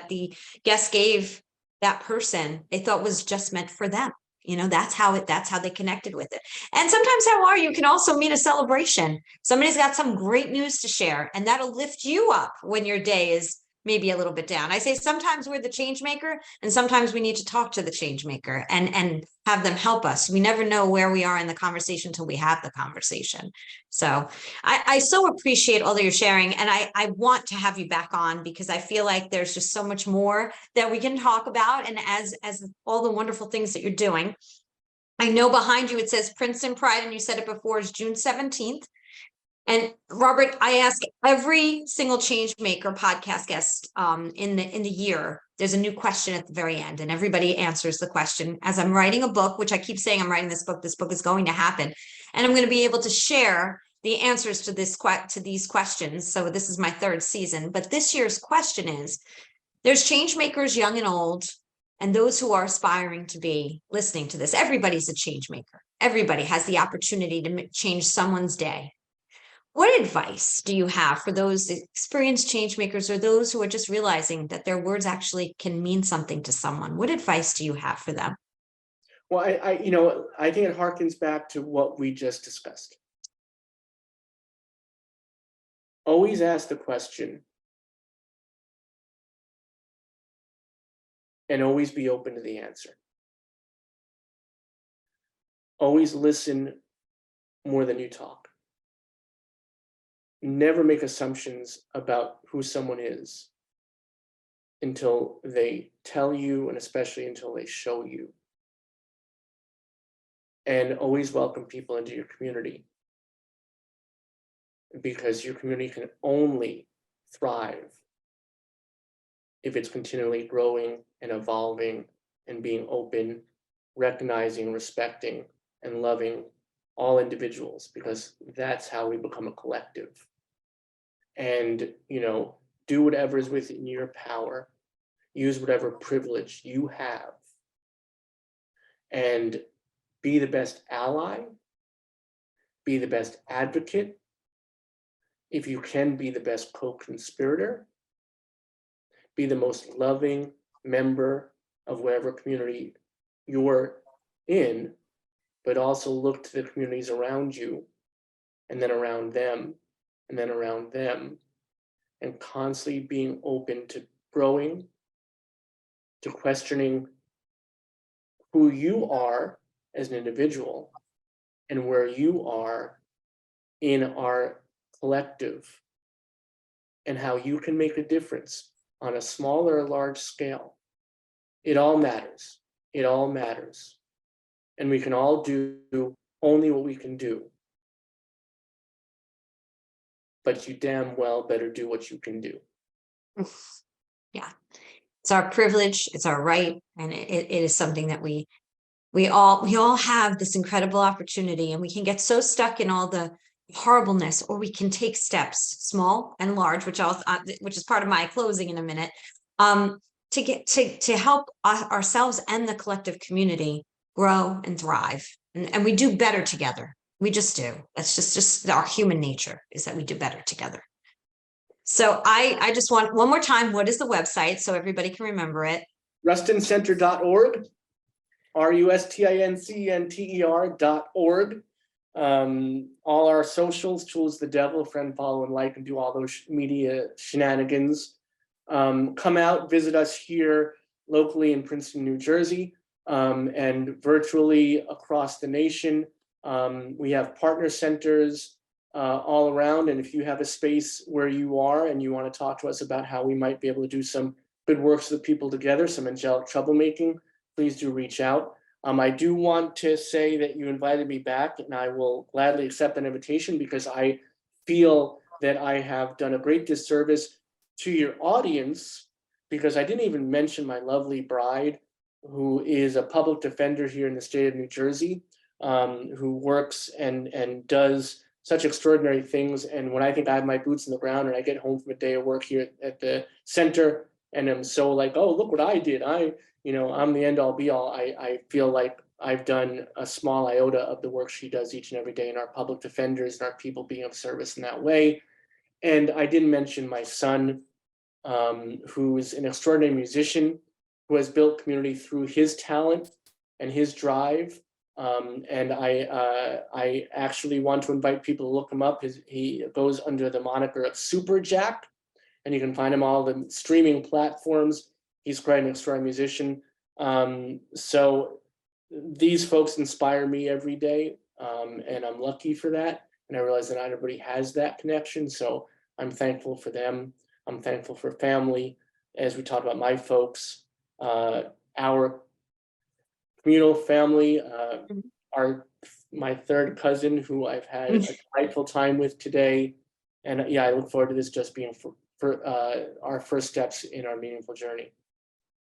the guest gave that person, they thought was just meant for them. That's how they connected with it. And sometimes, how are you can also mean a celebration. Somebody's got some great news to share, and that'll lift you up when your day is maybe a little bit down. I say sometimes we're the change maker, and sometimes we need to talk to the change maker and have them help us. We never know where we are in the conversation until we have the conversation. So I so appreciate all that you're sharing, and I want to have you back on, because I feel like there's just so much more that we can talk about, and as all the wonderful things that you're doing. I know behind you it says Princeton Pride, and you said it before, is June 17th. And Robert, I ask every single Changemaker podcast guest in the year, there's a new question at the very end, and everybody answers the question. As I'm writing a book, which I keep saying I'm writing this book is going to happen, and I'm going to be able to share the answers to these questions. So this is my third season, but this year's question is: there's change makers, young and old, and those who are aspiring to be listening to this, everybody's a change maker. Everybody has the opportunity to change someone's day. What advice do you have for those experienced change makers or those who are just realizing that their words actually can mean something to someone? What advice do you have for them? Well, I think it harkens back to what we just discussed. Always ask the question and always be open to the answer. Always listen more than you talk. Never make assumptions about who someone is until they tell you, and especially until they show you. And always welcome people into your community, because your community can only thrive if it's continually growing and evolving and being open, recognizing, respecting, and loving all individuals, because that's how we become a collective. And, do whatever is within your power, use whatever privilege you have, and be the best ally, be the best advocate. If you can, be the best co-conspirator, be the most loving member of whatever community you're in, but also look to the communities around you, and then around them, and then around them, and constantly being open to growing, to questioning who you are as an individual and where you are in our collective, and how you can make a difference on a small or a large scale. It all matters. It all matters. And we can all do only what we can do. But you damn well better do what you can do. Yeah, it's our privilege, it's our right, and it is something that we all have this incredible opportunity, and we can get so stuck in all the horribleness, or we can take steps, small and large, which is part of my closing in a minute, to help ourselves and the collective community grow and thrive, and we do better together. We just do. That's just our human nature, is that we do better together. So I just want one more time, what is the website so everybody can remember it? rustincenter.org, rustincenter.org. All our socials, Tools the Devil, friend, follow, and like, and do all those media shenanigans. Come out, visit us here locally in Princeton, New Jersey, and virtually across the nation. We have partner centers all around, and if you have a space where you are and you want to talk to us about how we might be able to do some good works with people together, some angelic troublemaking, please do reach out. I do want to say that you invited me back, and I will gladly accept an invitation, because I feel that I have done a great disservice to your audience, because I didn't even mention my lovely bride, who is a public defender here in the state of New Jersey, who works and does such extraordinary things. And when I think I have my boots in the ground and I get home from a day of work here at the center, and I'm so like, oh, look what I did. I'm the end all be all. I feel like I've done a small iota of the work she does each and every day, in our public defenders and our people being of service in that way. And I didn't mention my son, who's an extraordinary musician, who has built community through his talent and his drive. And I actually want to invite people to look him up. He goes under the moniker of Super Jack, and you can find him on all the streaming platforms. He's quite an extraordinary musician. So these folks inspire me every day, and I'm lucky for that. And I realize that not everybody has that connection. So I'm thankful for them. I'm thankful for family. As we talked about my folks, our communal family, my third cousin, who I've had a delightful time with today. And yeah, I look forward to this just being for our first steps in our meaningful journey.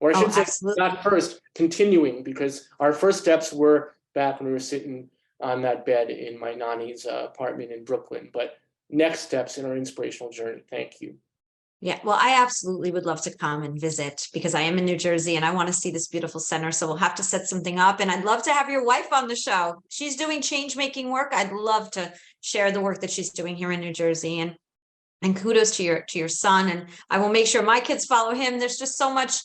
Or I should say, absolutely. not first, continuing, because our first steps were back when we were sitting on that bed in my nanny's apartment in Brooklyn. But next steps in our inspirational journey. Thank you. Yeah, well, I absolutely would love to come and visit because I am in New Jersey and I want to see this beautiful center. So we'll have to set something up, and I'd love to have your wife on the show. She's doing change making work. I'd love to share the work that she's doing here in New Jersey, and kudos to your son. And I will make sure my kids follow him. There's just so much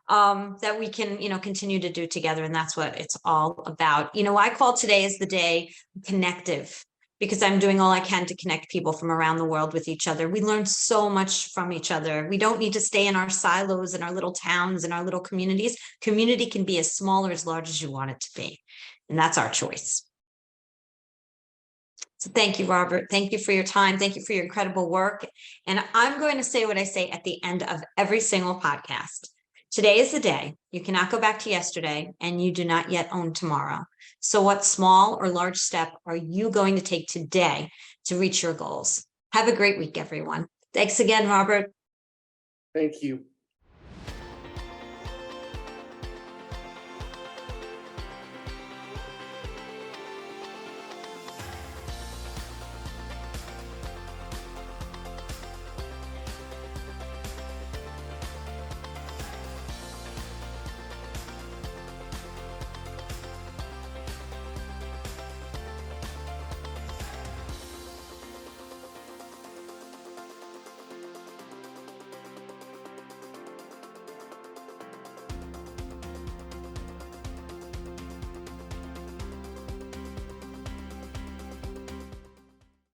that we can, continue to do together. And that's what it's all about. I call today is the day connective, because I'm doing all I can to connect people from around the world with each other. We learn so much from each other. We don't need to stay in our silos, in our little towns, in our little communities. Community can be as small or as large as you want it to be. And that's our choice. So thank you, Robert. Thank you for your time. Thank you for your incredible work. And I'm going to say what I say at the end of every single podcast. Today is the day. You cannot go back to yesterday, and you do not yet own tomorrow. So what small or large step are you going to take today to reach your goals? Have a great week, everyone. Thanks again, Robert. Thank you.